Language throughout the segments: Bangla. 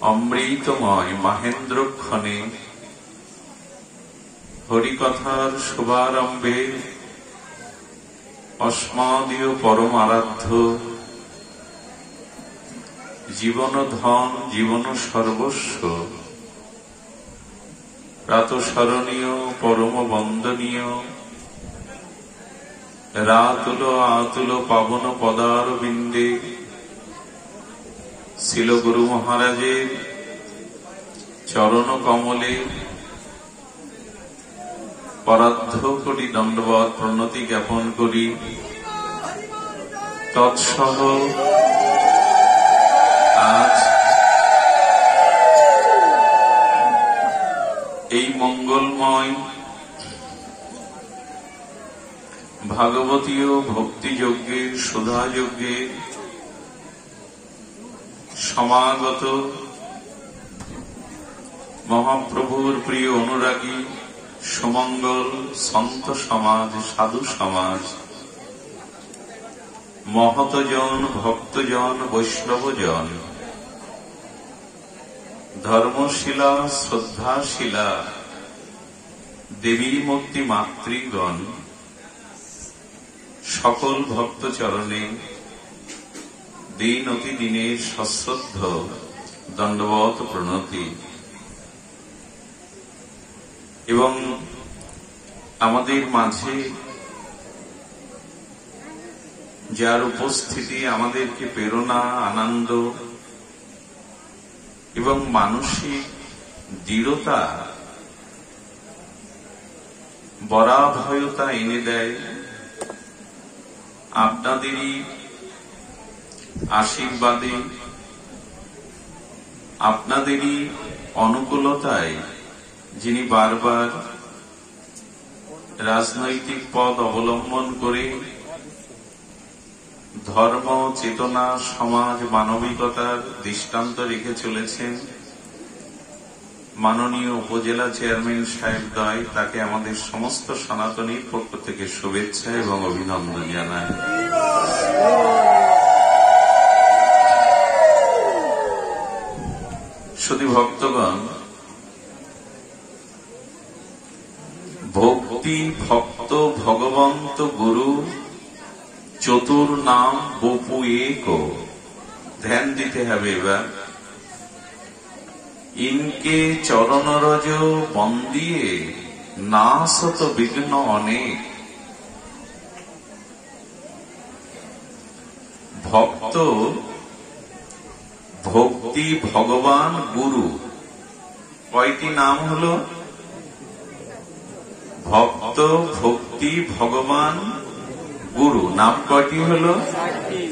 অমৃতময় মাহেন্দ্রক্ষণে হরিকথার শুভারম্ভে অস্মাদীয় পরম আরাধ্য জীবন ধন জীবন সর্বস্ব প্রাতঃস্মরণীয় পরম বন্দনীয় রাতুল আতুল পাবন পদারবিন্দে শিল গুরু মহারাজের চরণ কমলে পরার্ধ কোটি দণ্ডবৎ প্রণতি জ্ঞাপন করি। তৎসহ আজ এই মঙ্গলময় ভাগবতীয় ভক্তিযজ্ঞের সুধাযজ্ঞের সমাগত মহাপ্রভুর প্রিয় অনুরাগী সুমঙ্গল সন্ত সমাজ, সাধু সমাজ, মহতজন, ভক্তজন, বৈষ্ণবজন, ধর্মশীলা শ্রদ্ধাশীলা দেবী মূর্তি মাতৃগণ, সকল ভক্ত চরণে দিন অতি দিনের সশ্রদ্ধ দণ্ডবৎ প্রণতি। এবং আমাদের মাঝে যার উপস্থিতি আমাদেরকে প্রেরণা, আনন্দ এবং মানসিক দৃঢ়তা, বরাভয়তা এনে দেয়, আপনাদেরই আশীর্বাদে, আপনাদেরই অনুকূলতায় যিনি বারবার রাজনৈতিক পথ অবলম্বন করে ধর্ম, চেতনা, সমাজ, মানবিকতার দৃষ্টান্ত রেখে চলেছেন মাননীয় উপজেলা চেয়ারম্যান সাহেবদ্বয়, তাকে আমাদের সমস্ত সনাতনীর পক্ষ থেকে শুভেচ্ছা এবং অভিনন্দন জানাই। শুধু ভক্তগণ, ভক্তি ভক্ত ভগবন্ত গুরু চতুর নাম বপু এক, ধ্যান দিতে হবে। এবার ইনকে চরণ রজ বন্দিয়ে নাশত বিঘ্ন অনেক। ভক্ত ভক্তি ভগবান গুরু, কয়টি নাম হলো? ভক্ত ভক্তি ভগবান গুরু, নাম কয়টি হলো?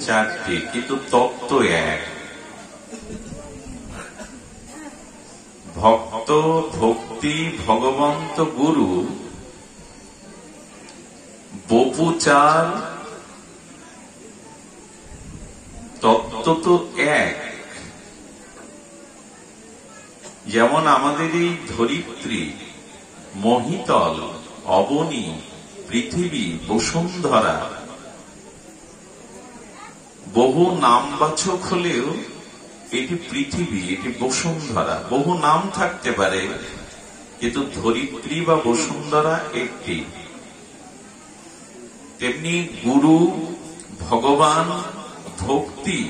চারটি, কিন্তু তত্ত্ব এক। ভক্ত ভক্তি ভগবন্ত গুরু, বপু চার, তত্ত্ব তো এক। যেমন আমাদের এই ধরিত্রী, মহিতল, অবনী, পৃথিবী, বসুন্ধরা বহু নামবাচক হলেও এটি পৃথিবী, এটি বসুন্ধরা। বহু নাম থাকতে পারে, কিন্তু ধরিত্রী বা বসুন্ধরা একটি। তেমনি গুরু, ভগবান, ভক্তি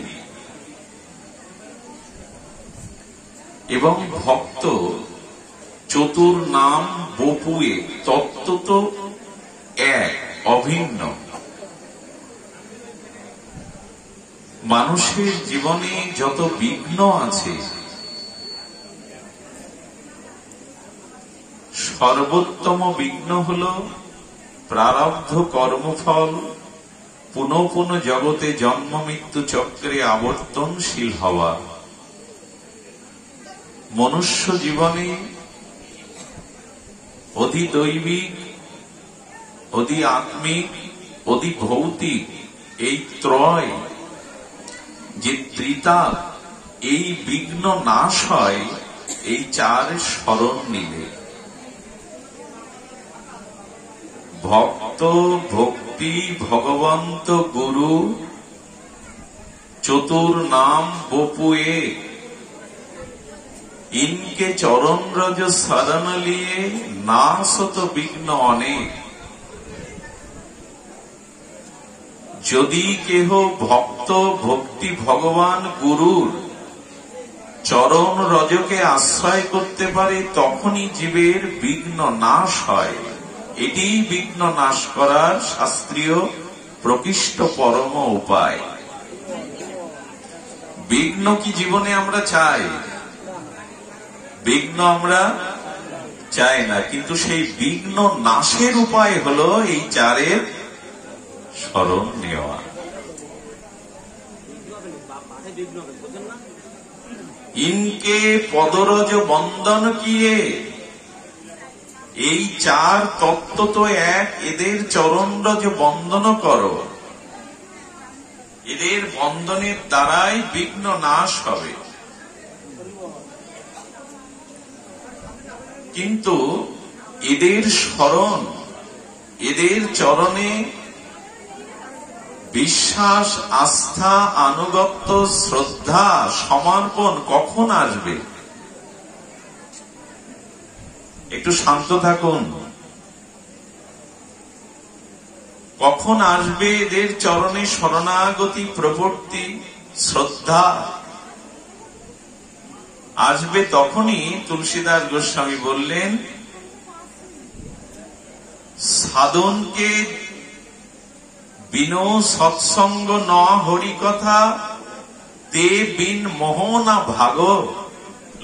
এবং ভক্ত চতুর নাম বপুয়ে, তত্ত্ব তো এক, অভিন্ন। মানুষের জীবনে যত বিঘ্ন আছে, সর্বোত্তম বিঘ্ন হল প্রারব্ধ কর্মফল পুনঃ পুনঃ জগতে জন্ম মৃত্যু চক্রে আবর্তনশীল হওয়া। মনুষ্য জীবনে অধি দৈবিক, অধি আত্মিক, অধি ভৌতিক, এই ত্রয় যে ত্রিতাপ, এই বিঘ্ন নাশ হয় এই চার স্মরণ নিলে। ভক্ত ভক্তি ভগবন্ত গুরু চতুর নাম বপু এক। ইনকে চরণ রজ শরণ লিয়ে নাশত বিঘ্ন অনেক। যদি কেহ ভক্ত ভক্তি ভগবান গুরুর চরণ রজকে আশ্রয় করতে পারে, তখনই জীবের বিঘ্ন নাশ হয়। এটি বিঘ্ন নাশ করার শাস্ত্রীয় প্রকৃষ্ট পরম উপায়। বিঘ্ন কি জীবনে আমরা চাই? বিঘ্ন আমরা চাই না, কিন্তু সেই বিঘ্ন নাশের উপায় হলো এই চারের স্মরণ নেওয়া। ইনকে পদরজ বন্দন কিয়ে, এই চার তত্ত্ব তো এক, এদের চরণরজ বন্দন করো। এদের বন্দনের দ্বারাই বিঘ্ন নাশ হবে। কিন্তু এদের স্মরণ, এদের চরণে বিশ্বাস, আস্থা, আনুগত্য, শ্রদ্ধা, সমর্পণ কখন আসবে? একটু শান্ত থাকুন। কখন আসবে এদের চরণে শরণাগতি, প্রবর্তি, শ্রদ্ধা? আসবে তখনই তুলসীদাস গোস্বামী বললেন, সাধনকে বিনো সৎসঙ্গ ন হরি কথা, তে বিন মোহ না ভাগ।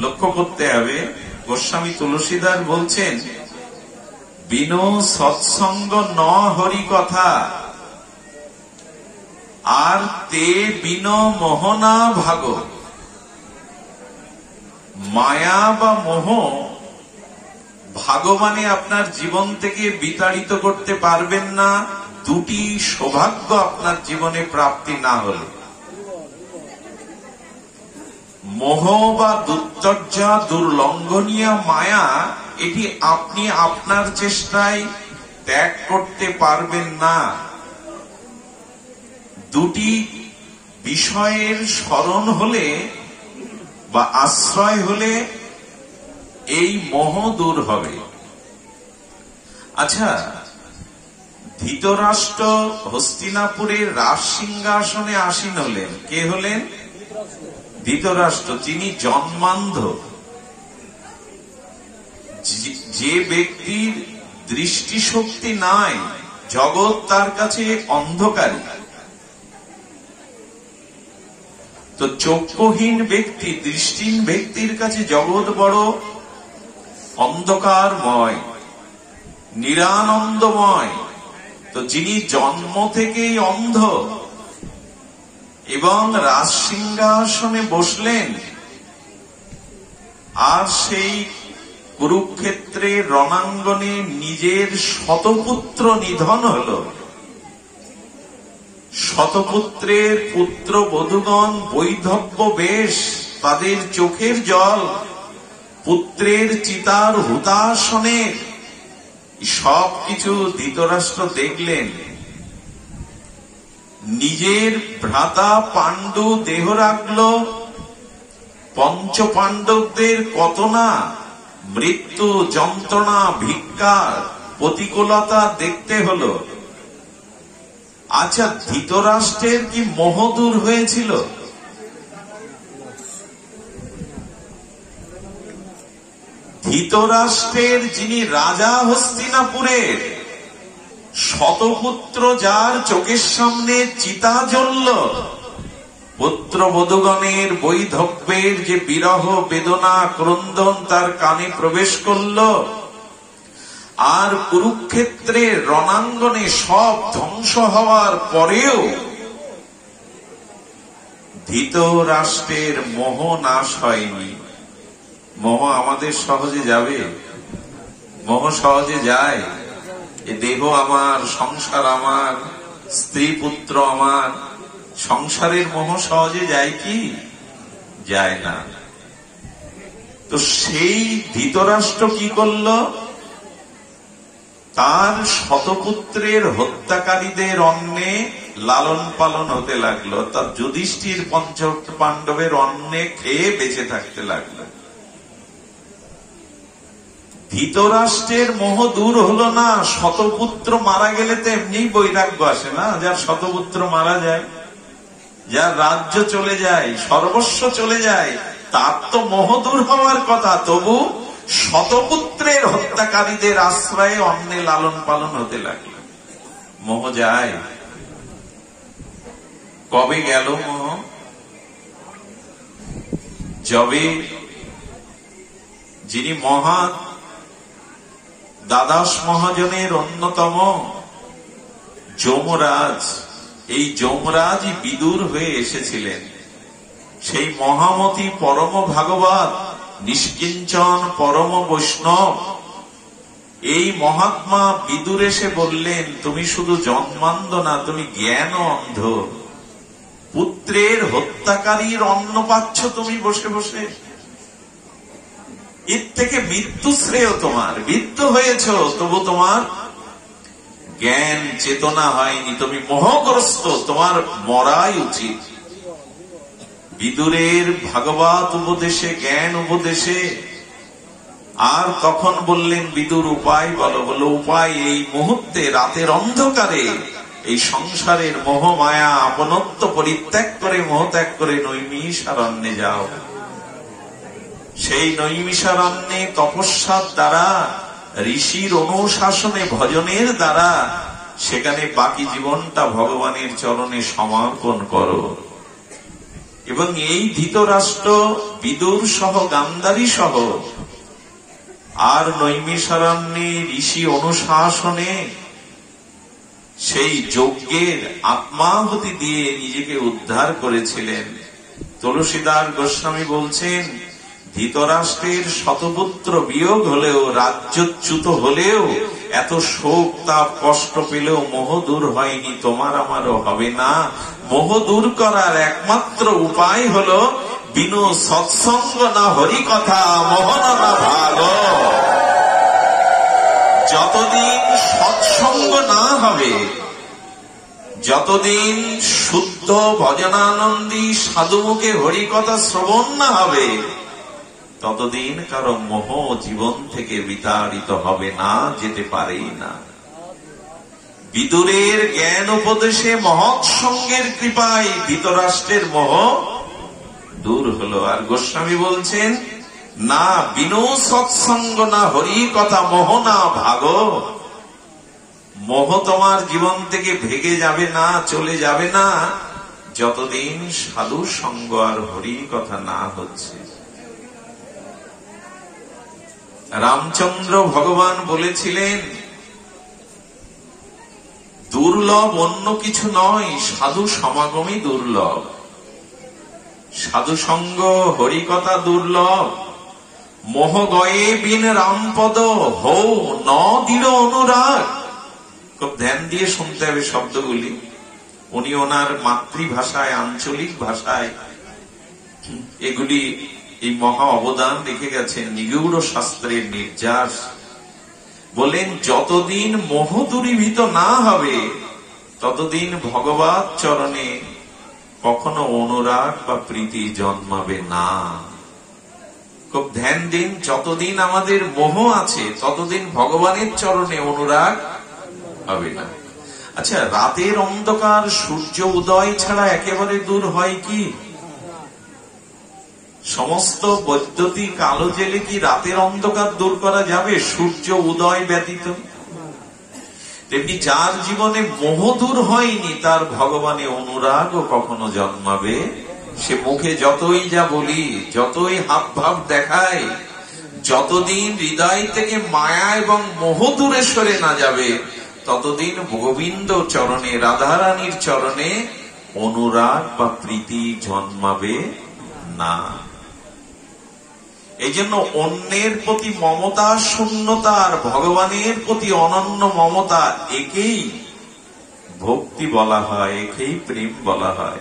লক্ষ্য করতে হবে, গোস্বামী তুলসীদাস বলছেন বিনো সৎসঙ্গ ন হরি কথা, আর তে বিনো মোহ না ভাগ। মায়া বা মোহ ভগবানে আপনার জীবন থেকে বিতাড়িত করতে পারবেন না, দুটি সৌভাগ্য আপনার জীবনে প্রাপ্তি না হলে। মোহ বা দুর্চর্যা, দুর্লঙ্ঘনীয় মায়া, এটি আপনি আপনার চেষ্টায় ত্যাগ করতে পারবেন না। দুটি বিষয়ের স্মরণ হলে বা আশ্রয় হলে এই মোহ দূর হবে। আচ্ছা, ধৃতরাষ্ট্র হস্তিনাপুরের রাজ সিংহাসনে আসীন হলেন। কে হলেন? ধৃতরাষ্ট্র। তিনি জন্মান্ধ। যে ব্যক্তির দৃষ্টিশক্তি নাই, জগৎ তার কাছে অন্ধকারী। তো চক্ষুহীন ব্যক্তি, দৃষ্টিহীন ব্যক্তির কাছে জগৎ বড় অন্ধকারময়, নিরানন্দময়। তো যিনি জন্ম থেকেই অন্ধ এবং রাজ সিংহাসনে বসলেন, আর সেই কুরুক্ষেত্রের রণাঙ্গনে নিজের শতপুত্র নিধন হল। শতপুত্রের পুত্র বধূগণ বৈধব্য বেশ, তাদের চোখের জল পুত্রের চিতার হুতাসনে, সবকিছু ধৃতরাষ্ট্র দেখলেন। নিজের ভ্রাতা পাণ্ডু দেহ রাখল, পঞ্চ পাণ্ডবদের কত না মৃত্যু, যন্ত্রণা, ভিক্ষার প্রতিকূলতা দেখতে হলো। আচ্ছা, ধৃতরাষ্ট্রের কি মোহ দূর হয়েছিল? ধৃতরাষ্ট্রের যিনি রাজা হস্তিনাপুরের, শতপুত্র যার চোখের সামনে চিতা জ্বলল, পুত্র বধূগণের বৈধব্যের যে বিরহ বেদনা ক্রন্দন তার কানে প্রবেশ করল, আর কুরুক্ষেত্রের রণাঙ্গনে সব ধ্বংস হওয়ার পরেও ধৃতরাষ্ট্রের মোহ নাশ হয়নি। মোহ আমাদের সহজে যাবে? মোহ সহজে যায়? এ দেহ আমার, সংসার আমার, স্ত্রী পুত্র আমার, সংসারের মোহ সহজে যায় কি? যায় না। তো সেই ধৃতরাষ্ট্র কি করল? তার শতপুত্রের হত্যাকারীদের অন্নে লালন পালন হতে লাগলো, তার যুধিষ্ঠির পঞ্চ পাণ্ডবের অন্নে খেয়ে বেঁচে থাকতে লাগলো। ধৃতরাষ্ট্রের মোহ দূর হলো না। শতপুত্র মারা গেলে তো এমনি বৈরাগ্য আসে না। যার শতপুত্র মারা যায়, যার রাজ্য চলে যায়, সর্বস্ব চলে যায়, তার তো মোহ দূর হওয়ার কথা। তবু শতপুত্রের হত্যাকারীদের আশ্রয়ে অন্যে লালন পালন হতে লাগলো। মোহ যায়? কবে গেল মোহ? যবে যিনি মহা দ্বাদশ মহাজনের অন্যতম যমরাজ, এই যমরাজই বিদুর হয়ে এসেছিলেন। সেই মহামতি পরম ভাগবত নিষ্কিঞ্চন পরম বৈষ্ণব এই মহাত্মা বিদুর এসে বললেন, তুমি শুধু জন্মান্ধ না, তুমি জ্ঞান অন্ধ। পুত্রের হত্যাকারীর অন্ন পাচ্ছ তুমি বসে বসে। এর থেকে মৃত্যু শ্রেয় তোমার। মৃত্যু হয়েছ, তবু তোমার জ্ঞান চেতনা হয়নি, তুমি মোহগ্রস্ত, তোমার মরাই উচিত। বিদুরের ভাগবত উপদেশে, জ্ঞান উপদেশে। আর তখন বললেন, বিদুর উপায় বলো। বলো, উপায় এই মুহূর্তে রাতের অন্ধকারে এই সংসারের মোহ মায়া আপনত্ব পরিত্যাগ করে, মোহ ত্যাগ করে নৈমিষারণ্যে যাও। সেই নৈমিষারণ্যে তপস্যার দ্বারা, ঋষির অনুশাসনে, ভজনের দ্বারা সেখানে বাকি জীবনটা ভগবানের চরণে সমর্পণ করো। এবং এই ধৃতরাষ্ট্র, বিদুর সহ, গান্ধারী সহ আর নৈমিষারণ্যে ঋষি অনুশাসনে সেই যজ্ঞের আত্মাহুতি দিয়ে নিজেকে উদ্ধার করেছিলেন। তুলসীদাস গোস্বামী বলছেন, ধৃতরাষ্ট্রের শতপুত্র বিয়োগ হলেও, রাজ্যচ্যুত হলেও, এত শোক তাপ কষ্ট পেলেও মোহ দূর হয়নি। তোমার আমারও হবে না। মোহ দূর করার একমাত্র উপায় হলো বিনু সৎসঙ্গ না হরি কথা, মোহন না ভাগ। যতদিন সৎসঙ্গ না হবে, যতদিন শুদ্ধ ভজনানন্দী সাধুমুখে হরি কথা শ্রবণ না হবে, ততদিন কারো মোহ জীবন থেকে বিতাড়িত হবে না, যেতে পারেই না। বিদুরের জ্ঞান উপদেশে, মহৎ সঙ্গের কৃপায় ধৃতরাষ্ট্রের মোহ দূর হলো। আর গোস্বামী বলছেন, না বিনু সৎসঙ্গ না হরি কথা, মোহ না ভাগ। মোহ তোমার জীবন থেকে ভেগে যাবে না, চলে যাবে না, যতদিন সাধু সঙ্গ আর হরি কথা না হচ্ছে। রামচন্দ্র ভগবান বলেছিলেন, দুর্লভ অন্য কিছু নয়, সাধু সমাগমই দুর্লভ। সাধু সঙ্গ হরিকথা দুর্লভ। মোহ গয়ে বিন রামপদ হৌ ন দৃঢ় অনুরাগ। খুব ধ্যান দিয়ে শুনতে হবে শব্দগুলি। উনি ওনার মাতৃভাষায়, আঞ্চলিক ভাষায় এগুলি, এই মহা অবদান রেখে গেছেন, নিগূঢ় শাস্ত্রের নির্যাস। বলেন, যতদিন মোহ দূরীভূত না হবে, ততদিন ভগবত চরণে কখনো অনুরাগ বা প্রীতি জন্মাবে না। খুব ধ্যান দিন, যতদিন আমাদের মোহ আছে, ততদিন ভগবানের চরণে অনুরাগ হবে না। আচ্ছা, রাতের অন্ধকার সূর্য উদয় ছাড়া একেবারে দূর হয় কি? সমস্ত বৈদ্যুতিক আলো জেলে কি রাতের অন্ধকার দূর করা যাবে সূর্য উদয় ব্যতীত? তেমনি যার জীবনে মোহ দূর হয়নি, তার ভগবানে অনুরাগও কখনো জন্মাবে। সে মুখে যতই যা বলি, যতই হাব ভাব দেখায়, যতদিন হৃদয় থেকে মায়া এবং মোহ দূরে সরে না যাবে, ততদিন গোবিন্দ চরণে, রাধারানীর চরণে অনুরাগ বা প্রীতি জন্মাবে না। এই জন্য অন্যের প্রতি মমতা শূন্যতা আর ভগবানের প্রতি অনন্য মমতা, একেই ভক্তি বলা হয়, একেই প্রেম বলা হয়।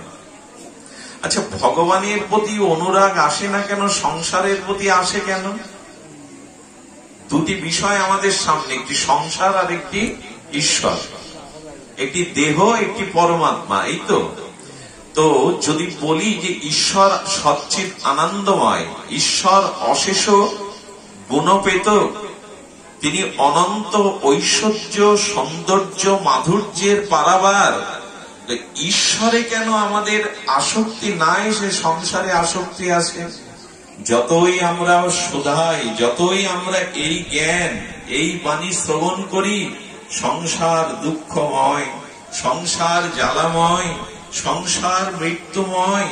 আচ্ছা, ভগবানের প্রতি অনুরাগ আসে না কেন, সংসারের প্রতি আসে কেন? দুটি বিষয় আমাদের সামনে, একটি সংসার আর একটি ঈশ্বর, একটি দেহ, একটি পরমাত্মা। এই তো তো যদি বলি যে ঈশ্বর সচ্চিৎ আনন্দময়, ঈশ্বর অশেষ গুণপেত, তিনি অনন্ত ঐশ্বর্য, সৌন্দর্য, মাধুর্যের পারাবার। ঈশ্বরে কেন আমাদের আসক্তি না এসে সংসারে আসক্তি আসে? যতই আমরা শোধাই, যতই আমরা এই জ্ঞান, এই বাণী শ্রবণ করি, সংসার দুঃখময়, সংসার জ্বালাময়, সংসার মৃত্যুময়,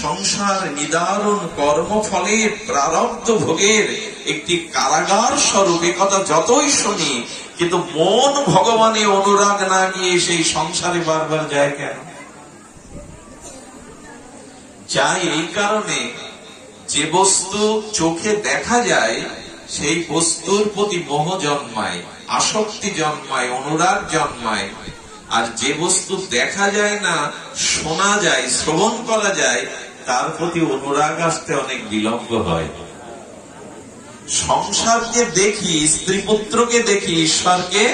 সংসার নিদারুণ কর্মফলের প্রারব্ধ ভোগের একটি কারাগার স্বরূপ। কথা যতই শুনি, কিন্তু মন ভগবানে অনুরাগ না গিয়ে সেই সংসারে বারবার যায় কেন? যায় এই কারণে, যে বস্তু চোখে দেখা যায় সেই বস্তুর প্রতি মোহ জন্মায়, আসক্তি জন্মায়, অনুরাগ জন্মায়। আর যে বস্তু দেখা যায় না, শোনা যায়, শ্রবণ করা যায়, তার প্রতি অনুরাগ আসতে অনেক বিলম্ব হয়। সংসারকে দেখি, স্ত্রী পুত্রকে দেখি, ঈশ্বরকে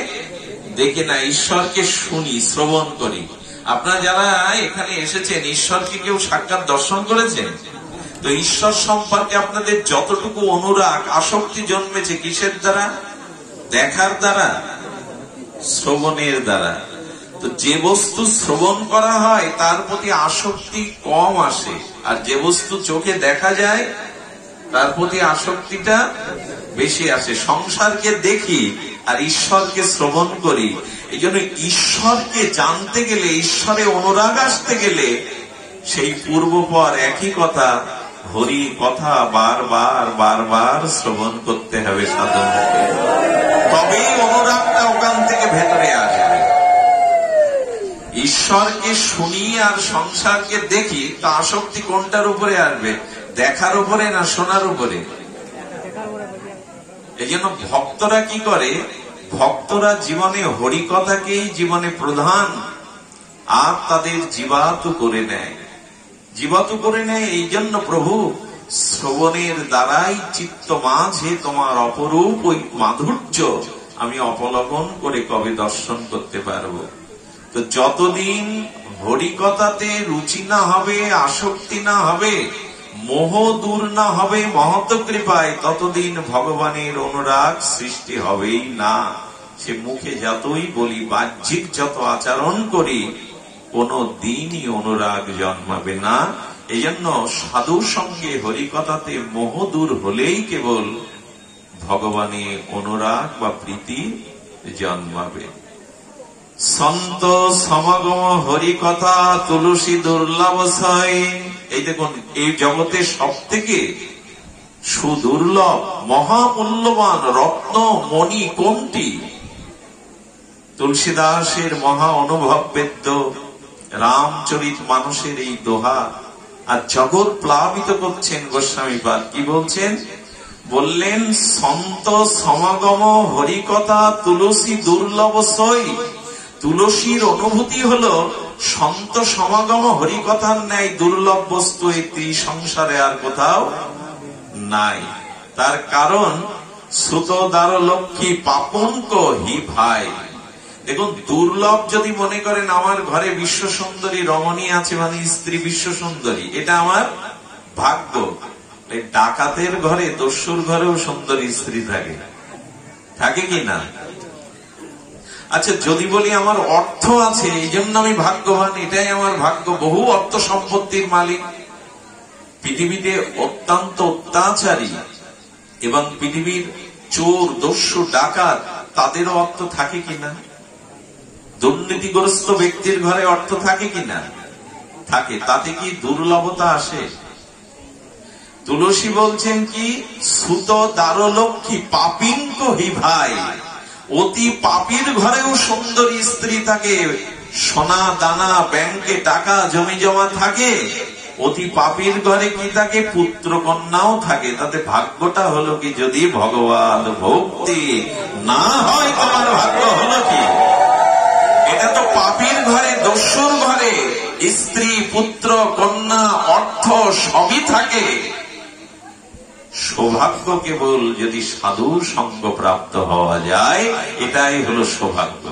দেখে না। ঈশ্বরকে শুনি, শ্রবণ করি। আপনারা যারা এখানে এসেছেন, ঈশ্বরকে কেউ সাক্ষাৎ দর্শন করেছেন? তো ঈশ্বর সম্পর্কে আপনাদের যতটুকু অনুরাগ, আসক্তি জন্মেছে কিসের দ্বারা? দেখার দ্বারা, শ্রবণের দ্বারা। তো যে বস্তু শ্রবণ করা হয় তার প্রতি আসক্তি কম আসে, আর যে বস্তু চোখে দেখা যায় তার প্রতি আসক্তিটা বেশি আসে। সংসারকে দেখি আর ঈশ্বরকে শ্রবণ করি। এই জন্য ঈশ্বরকে জানতে গেলে, ঈশ্বরে অনুরাগ আসতে গেলে সেই পূর্বপর একই কথা, হরি কথা বারবার বারবার শ্রবণ করতে হবে সাধনকে, তবেই অনুরাগটা ওখান থেকে ভেতরে আসবে। ঈশ্বরকে শুনি আর সংসারকে দেখি, তা আসক্তি কোনটার উপরে আসবে? দেখার উপরে না শোনার উপরে? এই জন্য ভক্তরা কি করে? ভক্তরা জীবনে হরিকথাকেই জীবনে প্রধান আর তাদের জীবাতু করে নেয়। জীবাতু করে নেয় এই জন্য, প্রভু শ্রবণের দ্বারাই চিত্ত মাঝে তোমার অপরূপ ওই মাধুর্য আমি অবলোকন করে কবে দর্শন করতে পারবো। তো যতদিন হরিকথাতে রুচি না হবে, আসক্তি না হবে, মোহ দূর না হবে মহৎ কৃপায়, ততদিন ভগবানের অনুরাগ সৃষ্টি হবেই না। সে মুখে যতই বলি, বাহ্যিক যত আচরণ করি, কোন দিনই অনুরাগ জন্মাবে না। এই জন্য সাধুর সঙ্গে হরিকথাতে মোহ দূর হলেই কেবল ভগবানের অনুরাগ বা প্রীতি জন্মাবে। সন্ত সমাগম হরিকথা তুলসী দুর্লভশয়। এই দেখুন, এই জগতে সব থেকে সুদুর্লভ, মহামূল্যবান রত্ন মণি কোনটি? তুলসীদাসের মহা অনুভব বেদ্য রামচরিত মানুষের এই দোহা। আর জগৎ প্লাবিত করছেন গোস্বামীপাদ। কি বলছেন? বললেন, সন্ত সমাগম হরিকথা তুলসী দুর্লভশয়। তুলসীর অনুভূতি হলো সন্ত সমাগম হরিকথার ন্যায় দুর্লভ বস্তু এই সংসারে আর কোথাও নাই। তার কারণ, শ্রুত দ্বার লক্ষ্মী পাপঙ্ক হি ভাই। দেখুন, দুর্লভ যদি মনে করেন আমার ঘরে বিশ্ব সুন্দরী রমণী আছে, মানে স্ত্রী বিশ্ব সুন্দরী, এটা আমার ভাগ্য। ডাকাতের ঘরে, দস্যুর ঘরেও সুন্দরী স্ত্রী থাকে, থাকে কি না? আচ্ছা, যদি বলি আমার অর্থ আছে এই জন্য আমি ভাগ্যবান, এটাই আমার ভাগ্য, বহু অর্থ সম্পত্তির মালিক। পৃথিবীতে অত্যন্ত অত্যাচারী এবং পৃথিবীর চোর, দস্যু, ডাকাত, তাদেরও অর্থ থাকে কিনা? দুর্নীতিগ্রস্ত ব্যক্তির ঘরে অর্থ থাকে কিনা? থাকে। তাতে কি দুর্লভতা আসে? তুলসী বলছেন কি, সুত দ্বারলক্ষ্মী পাপিঙ্ক হি ভাই। অতি পাপীর ঘরেও সুন্দরী স্ত্রী থাকে, সোনা দানা, ব্যাংকে টাকা জমি জমা থাকে। অতি পাপীর ঘরে কি থাকে? পুত্র কন্যাও থাকে। তাতে ভাগ্যটা হলো কি? যদি ভগবান ভক্তি না হয়, তোমার ভাগ্য হলো কি? এটা তো পাপীর ঘরে, দস্যুর ঘরে স্ত্রী, পুত্র, কন্যা, অর্থ সবই থাকে। সৌভাগ্য কেবল যদি সাধু সঙ্গ প্রাপ্ত হওয়া যায়, এটাই হলো সৌভাগ্য।